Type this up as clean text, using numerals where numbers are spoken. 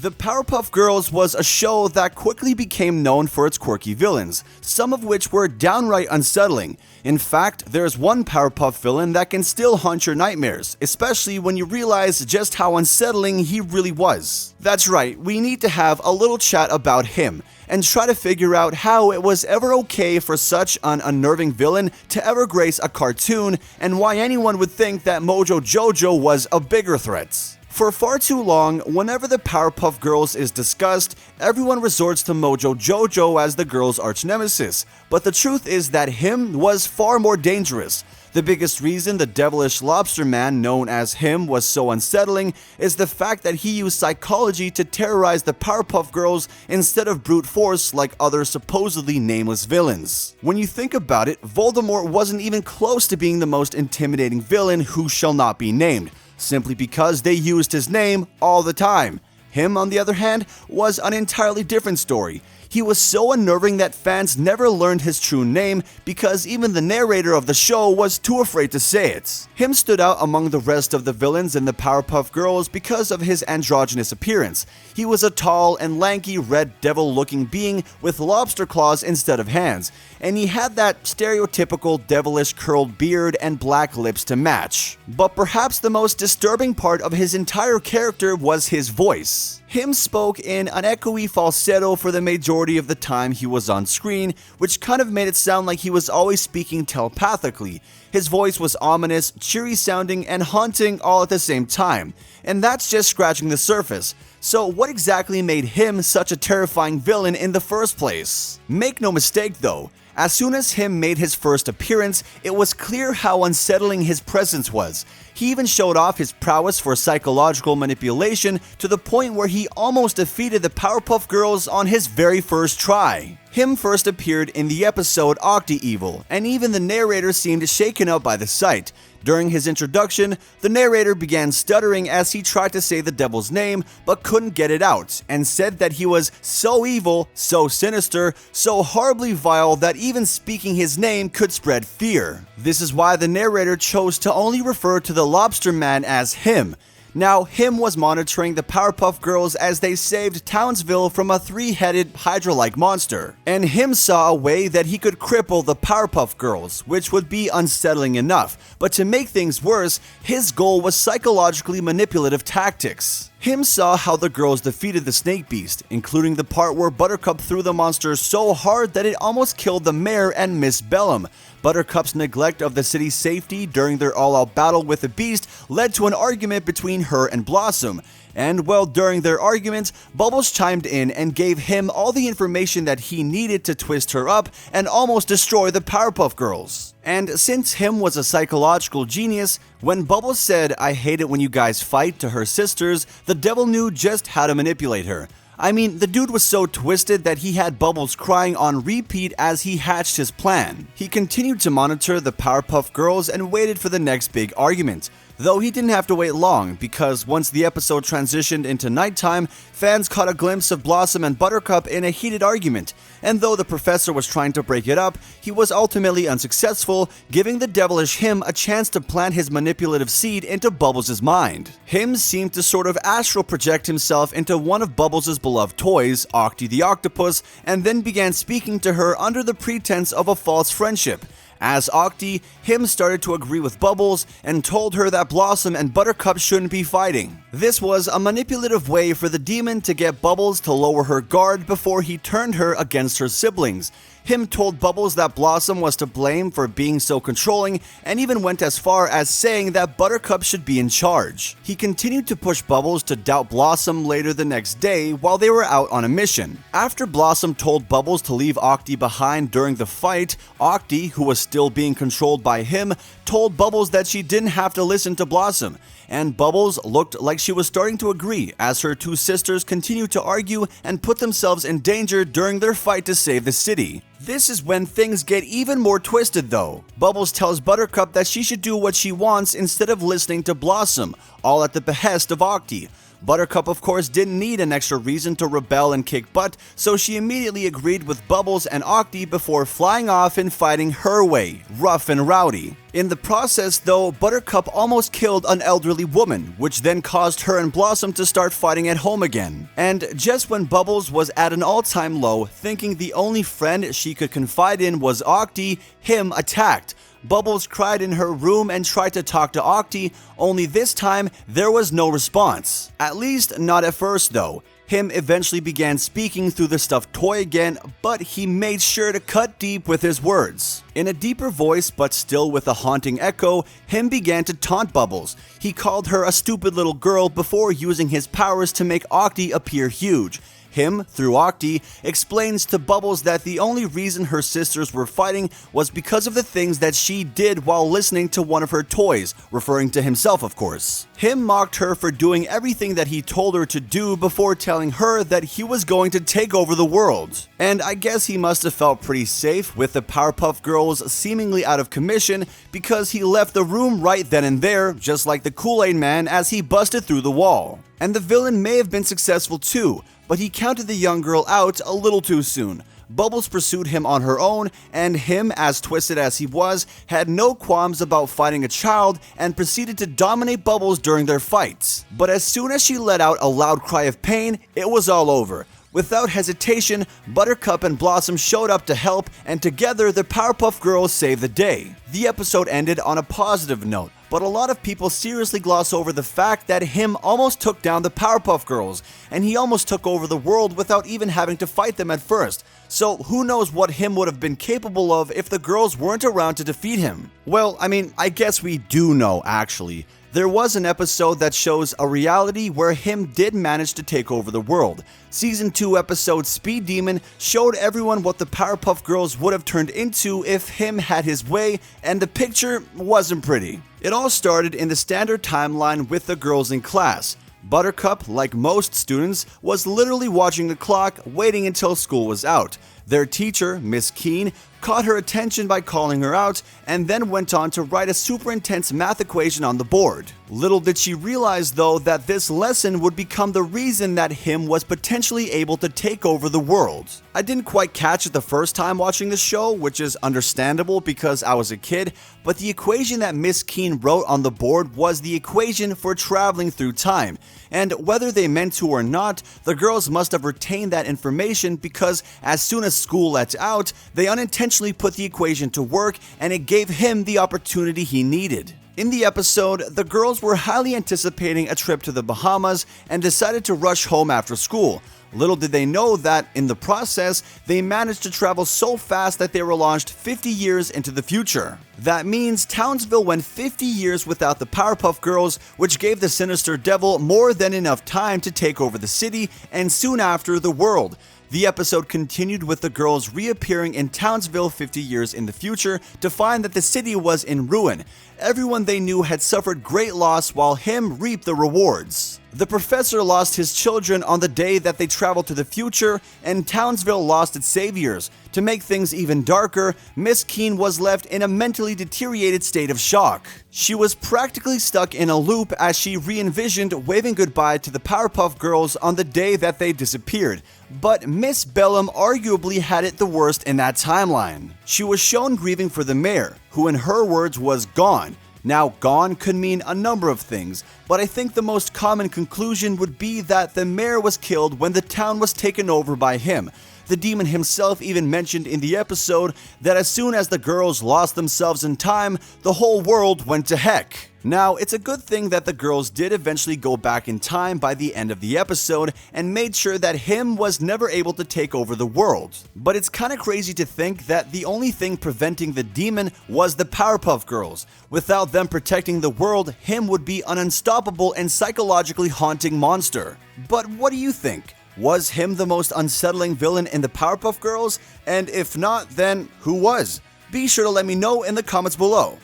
The Powerpuff Girls was a show that quickly became known for its quirky villains, some of which were downright unsettling. In fact, there's one Powerpuff villain that can still haunt your nightmares, especially when you realize just how unsettling he really was. That's right, we need to have a little chat about him, and try to figure out how it was ever okay for such an unnerving villain to ever grace a cartoon, and why anyone would think that Mojo Jojo was a bigger threat. For far too long, whenever the Powerpuff Girls is discussed, everyone resorts to Mojo Jojo as the girls' arch-nemesis, but the truth is that him was far more dangerous. The biggest reason the devilish lobster man known as him was so unsettling is the fact that he used psychology to terrorize the Powerpuff Girls instead of brute force like other supposedly nameless villains. When you think about it, Voldemort wasn't even close to being the most intimidating villain who shall not be named, simply because they used his name all the time. Him, on the other hand, was an entirely different story. He was so unnerving that fans never learned his true name because even the narrator of the show was too afraid to say it. Him stood out among the rest of the villains in the Powerpuff Girls because of his androgynous appearance. He was a tall and lanky red devil-looking being with lobster claws instead of hands, and he had that stereotypical devilish curled beard and black lips to match. But perhaps the most disturbing part of his entire character was his voice. Him spoke in an echoey falsetto for the majority of the time he was on screen, which kind of made it sound like he was always speaking telepathically. His voice was ominous, cheery sounding, and haunting all at the same time. And that's just scratching the surface. So what exactly made him such a terrifying villain in the first place? Make no mistake though, as soon as him made his first appearance, it was clear how unsettling his presence was. He even showed off his prowess for psychological manipulation to the point where he almost defeated the Powerpuff Girls on his very first try. Him first appeared in the episode Octi-Evil, and even the narrator seemed shaken up by the sight. During his introduction, the narrator began stuttering as he tried to say the devil's name but couldn't get it out, and said that he was so evil, so sinister, so horribly vile that even speaking his name could spread fear. This is why the narrator chose to only refer to the lobster man as him. Now, him was monitoring the Powerpuff Girls as they saved Townsville from a three-headed Hydra-like monster, and him saw a way that he could cripple the Powerpuff Girls, which would be unsettling enough, but to make things worse, his goal was psychologically manipulative tactics. Him saw how the girls defeated the Snake Beast, including the part where Buttercup threw the monster so hard that it almost killed the mayor and Miss Bellum. Buttercup's neglect of the city's safety during their all-out battle with the Beast led to an argument between her and Blossom. And well, during their argument, Bubbles chimed in and gave him all the information that he needed to twist her up and almost destroy the Powerpuff Girls. And since him was a psychological genius, when Bubbles said, "I hate it when you guys fight" to her sisters, the devil knew just how to manipulate her. I mean, the dude was so twisted that he had Bubbles crying on repeat as he hatched his plan. He continued to monitor the Powerpuff Girls and waited for the next big argument. Though he didn't have to wait long, because once the episode transitioned into nighttime, fans caught a glimpse of Blossom and Buttercup in a heated argument, and though the professor was trying to break it up, he was ultimately unsuccessful, giving the devilish him a chance to plant his manipulative seed into Bubbles' mind. Him seemed to sort of astral project himself into one of Bubbles' beloved toys, Octi the Octopus, and then began speaking to her under the pretense of a false friendship. As Octi, him started to agree with Bubbles and told her that Blossom and Buttercup shouldn't be fighting. This was a manipulative way for the demon to get Bubbles to lower her guard before he turned her against her siblings. Him told Bubbles that Blossom was to blame for being so controlling, and even went as far as saying that Buttercup should be in charge. He continued to push Bubbles to doubt Blossom later the next day while they were out on a mission. After Blossom told Bubbles to leave Octi behind during the fight, Octi, who was still being controlled by him, told Bubbles that she didn't have to listen to Blossom. And Bubbles looked like she was starting to agree as her two sisters continued to argue and put themselves in danger during their fight to save the city. This is when things get even more twisted though. Bubbles tells Buttercup that she should do what she wants instead of listening to Blossom, all at the behest of Octi. Buttercup, of course, didn't need an extra reason to rebel and kick butt, so she immediately agreed with Bubbles and Octi before flying off and fighting her way, rough and rowdy. In the process, though, Buttercup almost killed an elderly woman, which then caused her and Blossom to start fighting at home again. And just when Bubbles was at an all-time low, thinking the only friend she could confide in was Octi, him attacked. Bubbles cried in her room and tried to talk to Octi, only this time there was no response. At least not at first though. Him eventually began speaking through the stuffed toy again, but he made sure to cut deep with his words. In a deeper voice, but still with a haunting echo, Him began to taunt Bubbles. He called her a stupid little girl before using his powers to make Octi appear huge. Him, through Octi, explains to Bubbles that the only reason her sisters were fighting was because of the things that she did while listening to one of her toys, referring to himself of course. Him mocked her for doing everything that he told her to do before telling her that he was going to take over the world. And I guess he must have felt pretty safe with the Powerpuff Girls seemingly out of commission because he left the room right then and there, just like the Kool-Aid Man as he busted through the wall. And the villain may have been successful too, but he counted the young girl out a little too soon. Bubbles pursued him on her own, and him, as twisted as he was, had no qualms about fighting a child and proceeded to dominate Bubbles during their fights. But as soon as she let out a loud cry of pain, it was all over. Without hesitation, Buttercup and Blossom showed up to help, and together the Powerpuff Girls saved the day. The episode ended on a positive note, but a lot of people seriously gloss over the fact that Him almost took down the Powerpuff Girls, and he almost took over the world without even having to fight them at first. So who knows what Him would have been capable of if the girls weren't around to defeat him? Well, I guess we do know actually. There was an episode that shows a reality where Him did manage to take over the world. Season 2 episode Speed Demon showed everyone what the Powerpuff Girls would have turned into if Him had his way, and the picture wasn't pretty. It all started in the standard timeline with the girls in class. Buttercup, like most students, was literally watching the clock, waiting until school was out. Their teacher, Miss Keene, caught her attention by calling her out and then went on to write a super intense math equation on the board. Little did she realize though that this lesson would become the reason that Him was potentially able to take over the world. I didn't quite catch it the first time watching the show, which is understandable because I was a kid, but the equation that Miss Keene wrote on the board was the equation for traveling through time. And whether they meant to or not, the girls must have retained that information because as soon as school let out, they unintentionally put the equation to work and it gave Him the opportunity he needed. In the episode, the girls were highly anticipating a trip to the Bahamas and decided to rush home after school. Little did they know that, in the process, they managed to travel so fast that they were launched 50 years into the future. That means Townsville went 50 years without the Powerpuff Girls, which gave the Sinister Devil more than enough time to take over the city and soon after the world. The episode continued with the girls reappearing in Townsville 50 years in the future to find that the city was in ruin. Everyone they knew had suffered great loss while Him reaped the rewards. The professor lost his children on the day that they traveled to the future, and Townsville lost its saviors. To make things even darker, Miss Keene was left in a mentally deteriorated state of shock. She was practically stuck in a loop as she re-envisioned waving goodbye to the Powerpuff Girls on the day that they disappeared. But Miss Bellum arguably had it the worst in that timeline. She was shown grieving for the mayor, who in her words was gone. Now, gone could mean a number of things, but I think the most common conclusion would be that the mayor was killed when the town was taken over by him. The demon himself even mentioned in the episode that as soon as the girls lost themselves in time, the whole world went to heck. Now, it's a good thing that the girls did eventually go back in time by the end of the episode and made sure that Him was never able to take over the world. But it's kinda crazy to think that the only thing preventing the demon was the Powerpuff Girls. Without them protecting the world, Him would be an unstoppable and psychologically haunting monster. But what do you think? Was Him the most unsettling villain in the Powerpuff Girls? And if not, then who was? Be sure to let me know in the comments below.